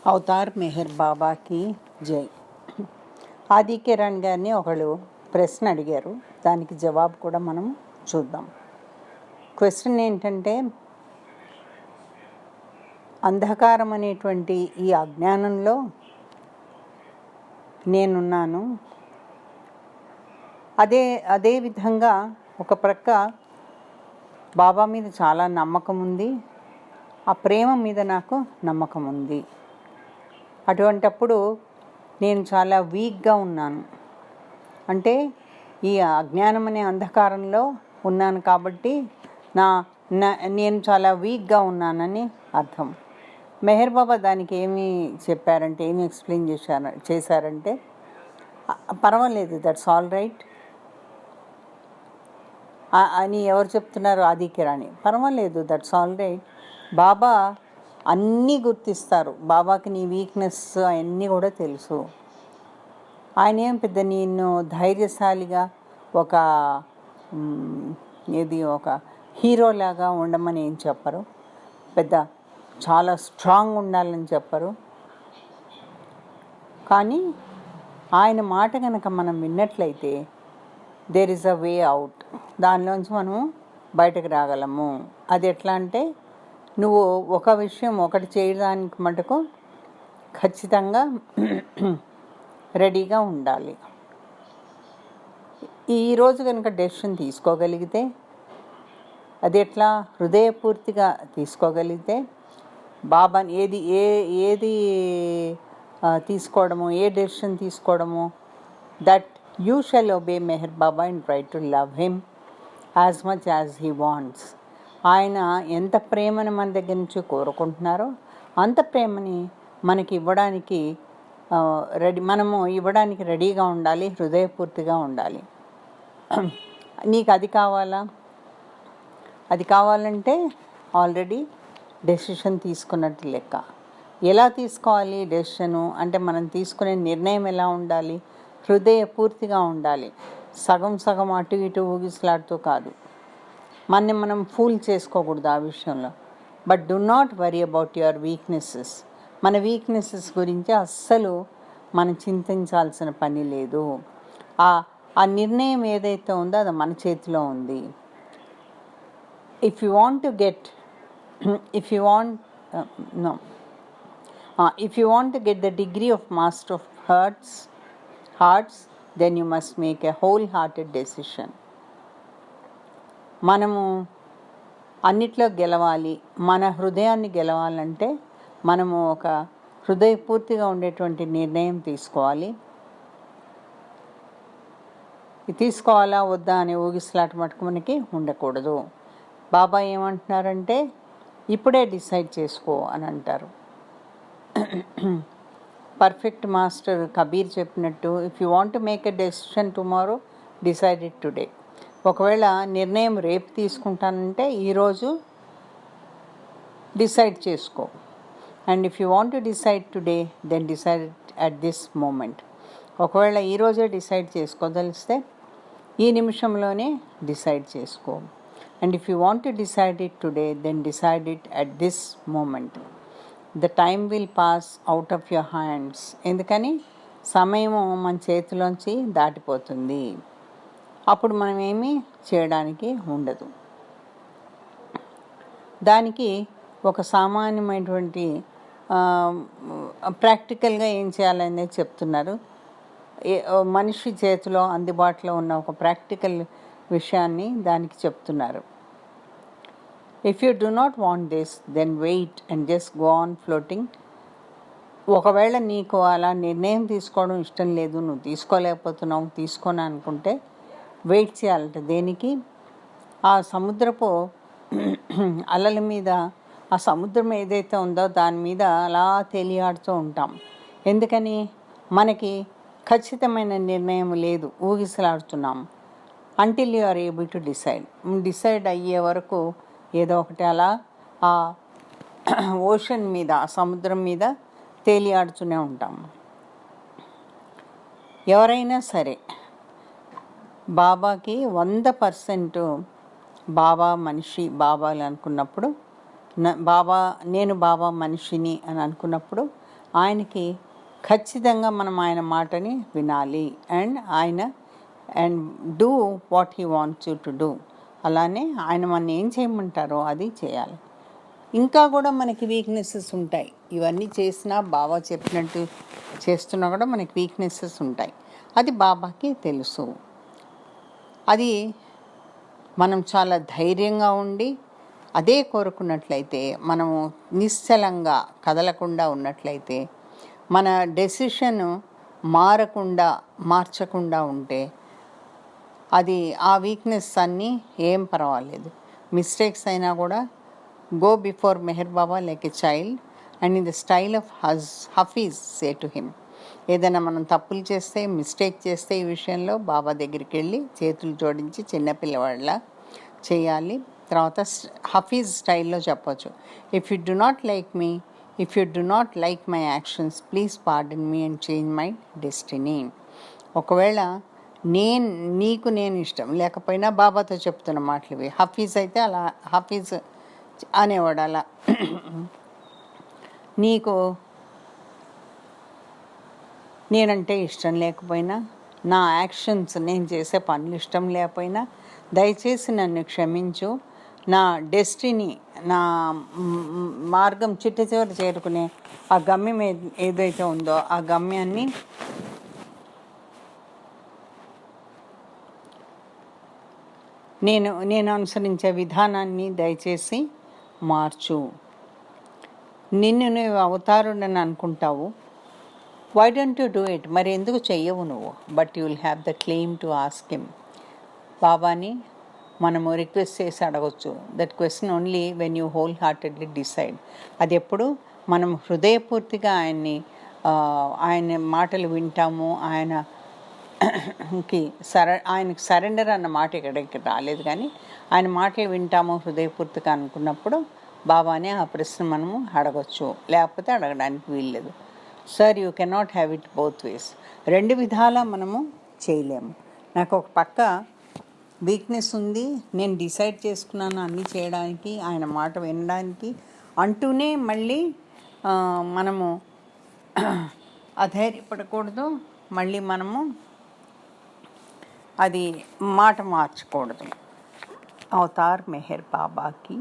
Avatar Meher బాబాకి జై. ఆది కిరణ్ గారిని ఒకళ్ళు ప్రశ్న అడిగారు, దానికి జవాబు కూడా మనం చూద్దాం. క్వశ్చన్ ఏంటంటే, అంధకారం అనేటువంటి ఈ అజ్ఞానంలో నేనున్నాను. అదే విధంగా ఒక ప్రక్క బాబా మీద చాలా నమ్మకం ఉంది, ఆ ప్రేమ మీద నాకు నమ్మకం ఉంది. అటువంటప్పుడు నేను చాలా వీక్గా ఉన్నాను. అంటే ఈ అజ్ఞానం అనే అంధకారంలో ఉన్నాను కాబట్టి నేను చాలా వీక్గా ఉన్నానని అర్థం. మెహర్ బాబా దానికి ఏమి చెప్పారంటే, ఏమి ఎక్స్ప్లెయిన్ చేశారంటే పర్వాలేదు, దట్స్ ఆల్ రైట్ అని ఎవరు చెప్తున్నారు? ఆది కిరాణి. పర్వాలేదు, దట్స్ ఆల్ రైట్. బాబా అన్నీ గుర్తిస్తారు. బాబాకి నీ వీక్నెస్ అవన్నీ కూడా తెలుసు. ఆయన ఏం పెద్ద నిన్ను ధైర్యశాలిగా ఒక హీరోలాగా ఉండమని ఏం చెప్పరు, పెద్ద చాలా స్ట్రాంగ్ ఉండాలని చెప్పరు. కానీ ఆయన మాట కనుక మనం విన్నట్లయితే there is a way out, దానిలోంచి మనం బయటకు రాగలము. అది ఎట్లా అంటే, నువ్వు ఒక విషయం ఒకటి చేయడానికి మటుకు ఖచ్చితంగా రెడీగా ఉండాలి. ఈరోజు కనుక డెసిషన్ తీసుకోగలిగితే, అది ఎట్లా హృదయపూర్తిగా తీసుకోగలిగితే, బాబాని ఏది తీసుకోవడము, ఏ డెసిషన్ తీసుకోవడము, that you shall obey Meher Baba and try to love him as much as he wants. ఆయన ఎంత ప్రేమను మన దగ్గర నుంచి కోరుకుంటున్నారో అంత ప్రేమని మనకి ఇవ్వడానికి మనము ఇవ్వడానికి రెడీగా ఉండాలి, హృదయపూర్తిగా ఉండాలి. నీకు అది కావాలా? అది కావాలంటే ఆల్రెడీ డెసిషన్ తీసుకున్నట్టు లెక్క. ఎలా తీసుకోవాలి డెసిషను అంటే, మనం తీసుకునే నిర్ణయం ఎలా ఉండాలి? హృదయపూర్తిగా ఉండాలి, సగం సగం అటు ఇటు ఊగిసలాడుతూ కాదు. మనం ఫూల్ చేసుకోకూడదు ఆ విషయంలో. But do not worry about your weaknesses. మన వీక్నెసెస్ గురించి అస్సలు మనం చింతించాల్సిన పని లేదు. ఆ నిర్ణయం ఏదైతే ఉందో అది మన చేతిలో ఉంది. If you want to get the degree of master of hearts then you must make a whole hearted decision. మనము అన్నిట్లో గెలవాలి, మన హృదయాన్ని గెలవాలంటే మనము ఒక హృదయపూర్తిగా ఉండేటువంటి నిర్ణయం తీసుకోవాలి. తీసుకోవాలా వద్దా అనే ఊగిసలాట మటుకు మనకి ఉండకూడదు. బాబా ఏమంటున్నారంటే, ఇప్పుడే డిసైడ్ చేసుకో అని అంటారు. పర్ఫెక్ట్ మాస్టర్ కబీర్ చెప్పినట్టు, if you want to make a decision tomorrow, decide it today. ఒకవేళ నిర్ణయం రేపు తీసుకుంటానంటే ఈరోజు డిసైడ్ చేసుకో. And if you want to decide today, then decide at this moment. ఒకవేళ ఈరోజే డిసైడ్ చేసుకోదలిస్తే ఈ నిమిషంలోనే డిసైడ్ చేసుకో. And if you want to decide it today, then decide it at this moment. The time will pass out of your hands. ఎందుకని? సమయము మన చేతిలోంచి దాటిపోతుంది. అప్పుడు మనం ఏమీ చేయడానికి ఉండదు. దానికి ఒక సామాన్యమైనటువంటి ప్రాక్టికల్గా ఏం చేయాలనేది చెప్తున్నారు. మనిషి చేతిలో అందుబాటులో ఉన్న ఒక ప్రాక్టికల్ విషయాన్ని దానికి చెప్తున్నారు. If you do not want this, then wait and just go on floating. ఒకవేళ నీకు అలా నిర్ణయం తీసుకోవడం ఇష్టం లేదు, నువ్వు తీసుకోలేకపోతున్నావు, తీసుకోను అనుకుంటే వెయిట్ చేయాలంట. దేనికి? ఆ సముద్రపు అలల మీద, ఆ సముద్రం ఏదైతే ఉందో దాని మీద అలా తేలియాడుతూ ఉంటాం. ఎందుకని? మనకి ఖచ్చితమైన నిర్ణయం లేదు, ఊగిసలాడుతున్నాం. Until you are able to decide అయ్యే వరకు ఏదో ఒకటి అలా ఆ ఓషన్ మీద, ఆ సముద్రం మీద తేలియాడుతూనే ఉంటాం. ఎవరైనా సరే బాబాకి 100% బాబా మనిషి, బాబాలు అనుకున్నప్పుడు, నేను బాబా మనిషిని అని అనుకున్నప్పుడు ఆయనకి ఖచ్చితంగా మనం ఆయన మాటని వినాలి and do what he wants you to do. అలానే ఆయన మన ఏం చేయమంటారో అది చేయాలి. ఇంకా కూడా మనకి వీక్నెసెస్ ఉంటాయి. ఇవన్నీ చేసినా బాబా చెప్పినట్టు చేస్తున్నా కూడా మనకి వీక్నెసెస్ ఉంటాయి. అది బాబాకి తెలుసు. అది మనం చాలా ధైర్యంగా ఉండి అదే కోరుకున్నట్లయితే, మనము నిశ్చలంగా కదలకుండా ఉన్నట్లయితే, మన డెసిషన్ మార్చకుండా ఉంటే అది ఆ వీక్నెస్ అన్నీ ఏం పర్వాలేదు. మిస్టేక్స్ అయినా కూడా go before Meher Baba like a child and in the style of Hafiz say to him. ఏదైనా మనం తప్పులు చేస్తే, మిస్టేక్ చేస్తే ఈ విషయంలో బాబా దగ్గరికి వెళ్ళి చేతులు జోడించి చిన్నపిల్లవాళ్ళ చేయాలి. తర్వాత హఫీజ్ స్టైల్లో చెప్పొచ్చు, if you do not like me, if you do not like my actions, please pardon me and change my destiny. ఒకవేళ నీకు నేను ఇష్టం లేకపోయినా బాబాతో చెప్తున్న మాటలు ఇవి. హఫీజ్ అయితే అలా హఫీజ్ అనేవాడు అలా, నీకు నేనంటే ఇష్టం లేకపోయినా, నా యాక్షన్స్ నేను చేసే పనులు ఇష్టం లేకపోయినా దయచేసి నన్ను క్షమించు. నా డెస్టినీ, నా మార్గం చిట్ట చివరి చేరుకునే ఆ గమ్యం ఏదైతే ఉందో ఆ గమ్యాన్ని నేను అనుసరించే విధానాన్ని దయచేసి మార్చు. నిన్ను నువ్వు అవతారుడని అనుకుంటావు, why don't you do it? మరి ఎందుకు చెయ్యవు నువ్వు? But you will have the claim to ask him. బాబాని మనము రిక్వెస్ట్ చేసి అడగొచ్చు. That question only when you whole heartedly decide. అది ఎప్పుడు మనం హృదయపూర్తిగా ఆయన మాటలు వింటాము, ఆయనకి సరెండర్ అన్న మాట ఇక్కడికి రాలేదు, కానీ ఆయన మాటలు వింటాము హృదయపూర్తిగా అనుకున్నప్పుడు బాబానే ఆ ప్రశ్న మనము అడగొచ్చు, లేకపోతే అడగడానికి వీల్లేదు. Sir, you cannot have it both ways. రెండు విధాలా మనము చేయలేము. నాకు ఒక పక్క వీక్నెస్ ఉంది, నేను డిసైడ్ చేసుకున్నాను అన్నీ చేయడానికి, ఆయన మాట వినడానికి అంటూనే మళ్ళీ మనము అధైర్యపడకూడదు, మళ్ళీ మనము అది మాట మార్చకూడదు. అవతార్ మెహర్ బాబాకి